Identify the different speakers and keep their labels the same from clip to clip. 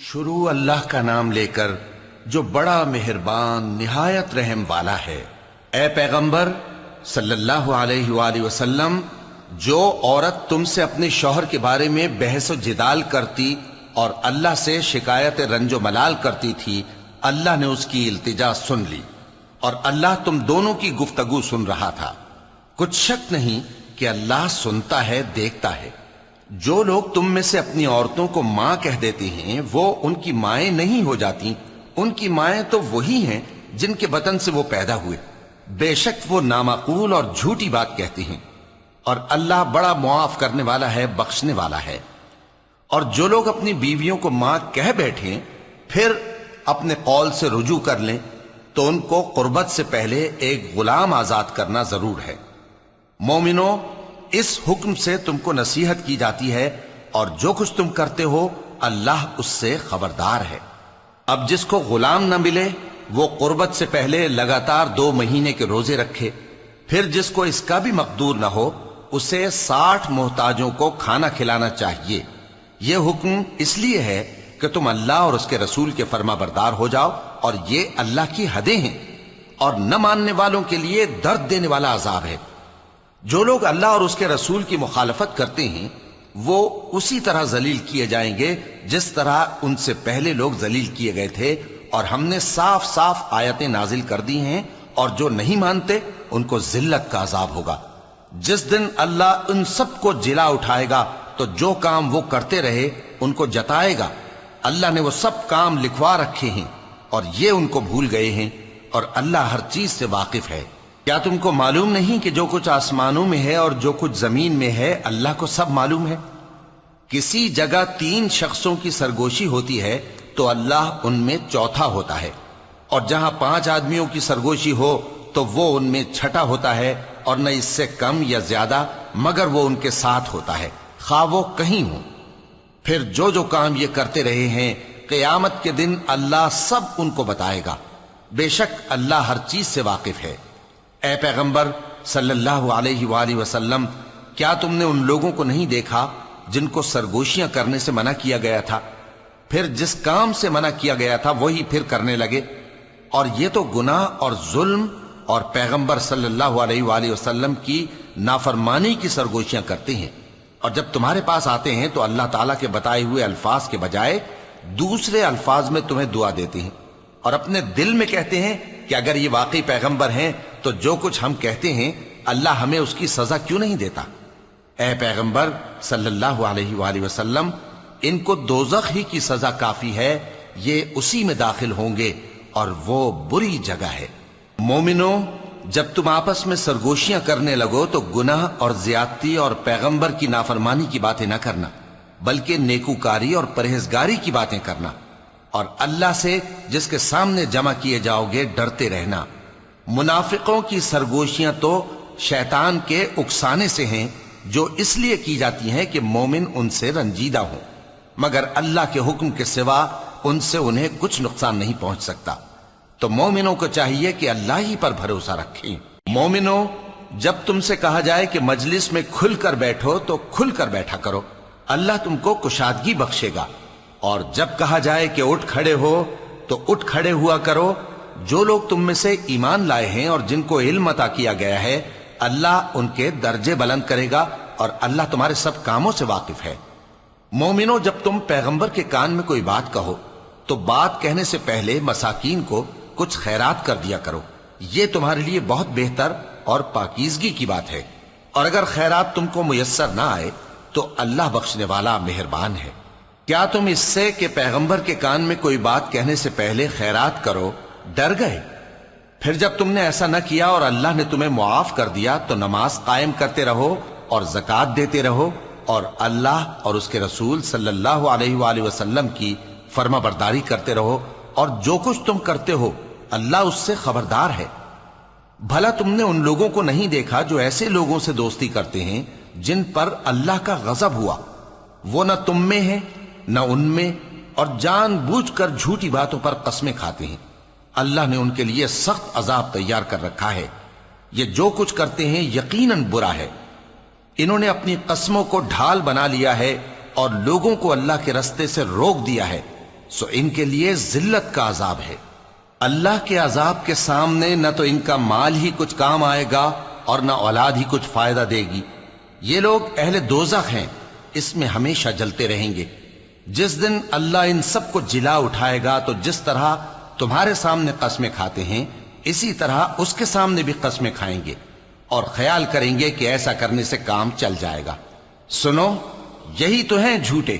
Speaker 1: شروع اللہ کا نام لے کر جو بڑا مہربان نہایت رحم والا ہے۔ اے پیغمبر صلی اللہ علیہ وآلہ وسلم، جو عورت تم سے اپنے شوہر کے بارے میں بحث و جدال کرتی اور اللہ سے شکایت رنج و ملال کرتی تھی، اللہ نے اس کی التجا سن لی اور اللہ تم دونوں کی گفتگو سن رہا تھا۔ کچھ شک نہیں کہ اللہ سنتا ہے، دیکھتا ہے۔ جو لوگ تم میں سے اپنی عورتوں کو ماں کہہ دیتے ہیں وہ ان کی مائیں نہیں ہو جاتی، ان کی مائیں تو وہی ہیں جن کے بطن سے وہ پیدا ہوئے۔ بے شک وہ نامعقول اور جھوٹی بات کہتی ہیں، اور اللہ بڑا معاف کرنے والا ہے، بخشنے والا ہے۔ اور جو لوگ اپنی بیویوں کو ماں کہہ بیٹھیں پھر اپنے قول سے رجوع کر لیں تو ان کو قربت سے پہلے ایک غلام آزاد کرنا ضرور ہے۔ مومنو، اس حکم سے تم کو نصیحت کی جاتی ہے اور جو کچھ تم کرتے ہو اللہ اس سے خبردار ہے۔ اب جس کو غلام نہ ملے وہ قربت سے پہلے لگاتار 2 مہینے کے روزے رکھے، پھر جس کو اس کا بھی مقدور نہ ہو اسے 60 محتاجوں کو کھانا کھلانا چاہیے۔ یہ حکم اس لیے ہے کہ تم اللہ اور اس کے رسول کے فرما بردار ہو جاؤ، اور یہ اللہ کی حدیں ہیں، اور نہ ماننے والوں کے لیے درد دینے والا عذاب ہے۔ جو لوگ اللہ اور اس کے رسول کی مخالفت کرتے ہیں وہ اسی طرح ذلیل کیے جائیں گے جس طرح ان سے پہلے لوگ ذلیل کیے گئے تھے، اور ہم نے صاف صاف آیتیں نازل کر دی ہیں، اور جو نہیں مانتے ان کو ذلت کا عذاب ہوگا۔ جس دن اللہ ان سب کو جلا اٹھائے گا تو جو کام وہ کرتے رہے ان کو جتائے گا۔ اللہ نے وہ سب کام لکھوا رکھے ہیں اور یہ ان کو بھول گئے ہیں، اور اللہ ہر چیز سے واقف ہے۔ کیا تم کو معلوم نہیں کہ جو کچھ آسمانوں میں ہے اور جو کچھ زمین میں ہے اللہ کو سب معلوم ہے؟ کسی جگہ 3 شخصوں کی سرگوشی ہوتی ہے تو اللہ ان میں چوتھا ہوتا ہے، اور جہاں 5 آدمیوں کی سرگوشی ہو تو وہ ان میں چھٹا ہوتا ہے، اور نہ اس سے کم یا زیادہ مگر وہ ان کے ساتھ ہوتا ہے، خواہ وہ کہیں ہوں۔ پھر جو جو کام یہ کرتے رہے ہیں قیامت کے دن اللہ سب ان کو بتائے گا۔ بے شک اللہ ہر چیز سے واقف ہے۔ اے پیغمبر صلی اللہ علیہ وآلہ وسلم، کیا تم نے ان لوگوں کو نہیں دیکھا جن کو سرگوشیاں کرنے سے منع کیا گیا تھا، پھر جس کام سے منع کیا گیا تھا وہی پھر کرنے لگے؟ اور یہ تو گناہ اور ظلم اور پیغمبر صلی اللہ علیہ وآلہ وسلم کی نافرمانی کی سرگوشیاں کرتے ہیں، اور جب تمہارے پاس آتے ہیں تو اللہ تعالیٰ کے بتائے ہوئے الفاظ کے بجائے دوسرے الفاظ میں تمہیں دعا دیتے ہیں، اور اپنے دل میں کہتے ہیں کہ اگر یہ واقعی پیغمبر ہیں تو جو کچھ ہم کہتے ہیں اللہ ہمیں اس کی سزا کیوں نہیں دیتا؟ اے پیغمبر صلی اللہ علیہ وآلہ وسلم، ان کو دوزخ ہی کی سزا کافی ہے، یہ اسی میں داخل ہوں گے اور وہ بری جگہ ہے۔ مومنو، جب تم آپس میں سرگوشیاں کرنے لگو تو گناہ اور زیادتی اور پیغمبر کی نافرمانی کی باتیں نہ کرنا، بلکہ نیکوکاری اور پرہیزگاری کی باتیں کرنا، اور اللہ سے جس کے سامنے جمع کیے جاؤ گے ڈرتے رہنا۔ منافقوں کی سرگوشیاں تو شیطان کے اکسانے سے ہیں جو اس لیے کی جاتی ہیں کہ مومن ان سے رنجیدہ ہوں، مگر اللہ کے حکم کے سوا ان سے انہیں کچھ نقصان نہیں پہنچ سکتا۔ تو مومنوں کو چاہیے کہ اللہ ہی پر بھروسہ رکھیں۔ مومنوں، جب تم سے کہا جائے کہ مجلس میں کھل کر بیٹھو تو کھل کر بیٹھا کرو، اللہ تم کو کشادگی بخشے گا، اور جب کہا جائے کہ اٹھ کھڑے ہو تو اٹھ کھڑے ہوا کرو۔ جو لوگ تم میں سے ایمان لائے ہیں اور جن کو علم عطا کیا گیا ہے اللہ ان کے درجے بلند کرے گا، اور اللہ تمہارے سب کاموں سے واقف ہے۔ مومنو، جب تم پیغمبر کے کان میں کوئی بات کہو تو بات کہنے سے پہلے مساکین کو کچھ خیرات کر دیا کرو، یہ تمہارے لیے بہت بہتر اور پاکیزگی کی بات ہے، اور اگر خیرات تم کو میسر نہ آئے تو اللہ بخشنے والا مہربان ہے۔ کیا تم اس سے کہ پیغمبر کے کان میں کوئی بات کہنے سے پہلے خیرات کرو ڈر گئے؟ پھر جب تم نے ایسا نہ کیا اور اللہ نے تمہیں معاف کر دیا تو نماز قائم کرتے رہو اور زکوٰۃ دیتے رہو، اور اللہ اور اس کے رسول صلی اللہ علیہ وآلہ وسلم کی فرما برداری کرتے رہو، اور جو کچھ تم کرتے ہو اللہ اس سے خبردار ہے۔ بھلا تم نے ان لوگوں کو نہیں دیکھا جو ایسے لوگوں سے دوستی کرتے ہیں جن پر اللہ کا غضب ہوا؟ وہ نہ تم میں ہیں نہ ان میں، اور جان بوجھ کر جھوٹی باتوں پر قسمیں کھاتے ہیں۔ اللہ نے ان کے لیے سخت عذاب تیار کر رکھا ہے۔ یہ جو کچھ کرتے ہیں یقیناً برا ہے۔ انہوں نے اپنی قسموں کو ڈھال بنا لیا ہے اور لوگوں کو اللہ کے رستے سے روک دیا ہے۔ سو ان کے لیے ذلت کا عذاب ہے۔ اللہ کے عذاب کے سامنے نہ تو ان کا مال ہی کچھ کام آئے گا اور نہ اولاد ہی کچھ فائدہ دے گی۔ یہ لوگ اہل دوزخ ہیں، اس میں ہمیشہ جلتے رہیں گے۔ جس دن اللہ ان سب کو جلا اٹھائے گا تو جس طرح تمہارے سامنے قسمیں کھاتے ہیں اسی طرح اس کے سامنے بھی قسمیں کھائیں گے اور خیال کریں گے کہ ایسا کرنے سے کام چل جائے گا۔ سنو، یہی تو ہیں جھوٹے۔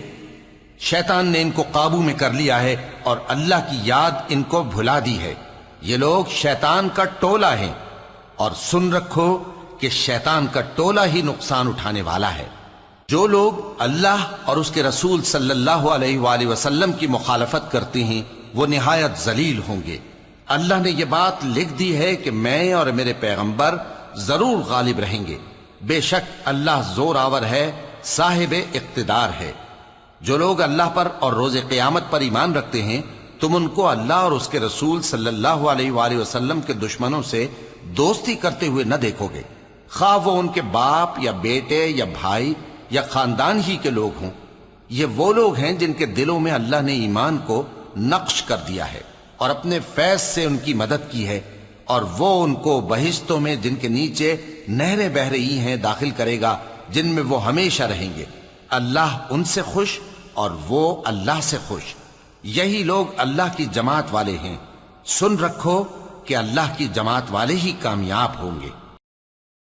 Speaker 1: شیطان نے ان کو قابو میں کر لیا ہے اور اللہ کی یاد ان کو بھلا دی ہے۔ یہ لوگ شیطان کا ٹولہ ہیں، اور سن رکھو کہ شیطان کا ٹولہ ہی نقصان اٹھانے والا ہے۔ جو لوگ اللہ اور اس کے رسول صلی اللہ علیہ وآلہ وسلم کی مخالفت کرتے ہیں وہ نہایت ذلیل ہوں گے۔ اللہ نے یہ بات لکھ دی ہے کہ میں اور میرے پیغمبر ضرور غالب رہیں گے۔ بے شک اللہ زور آور ہے، صاحب اقتدار ہے۔ جو لوگ اللہ پر اور روز قیامت پر ایمان رکھتے ہیں تم ان کو اللہ اور اس کے رسول صلی اللہ علیہ وآلہ وسلم کے دشمنوں سے دوستی کرتے ہوئے نہ دیکھو گے، خواہ وہ ان کے باپ یا بیٹے یا بھائی یا خاندان ہی کے لوگ ہوں۔ یہ وہ لوگ ہیں جن کے دلوں میں اللہ نے ایمان کو نقش کر دیا ہے اور اپنے فیض سے ان کی مدد کی ہے، اور وہ ان کو بہشتوں میں جن کے نیچے نہریں بہ رہی ہیں داخل کرے گا، جن میں وہ ہمیشہ رہیں گے۔ اللہ ان سے خوش اور وہ اللہ سے خوش۔ یہی لوگ اللہ کی جماعت والے ہیں۔ سن رکھو کہ اللہ کی جماعت والے ہی کامیاب ہوں گے۔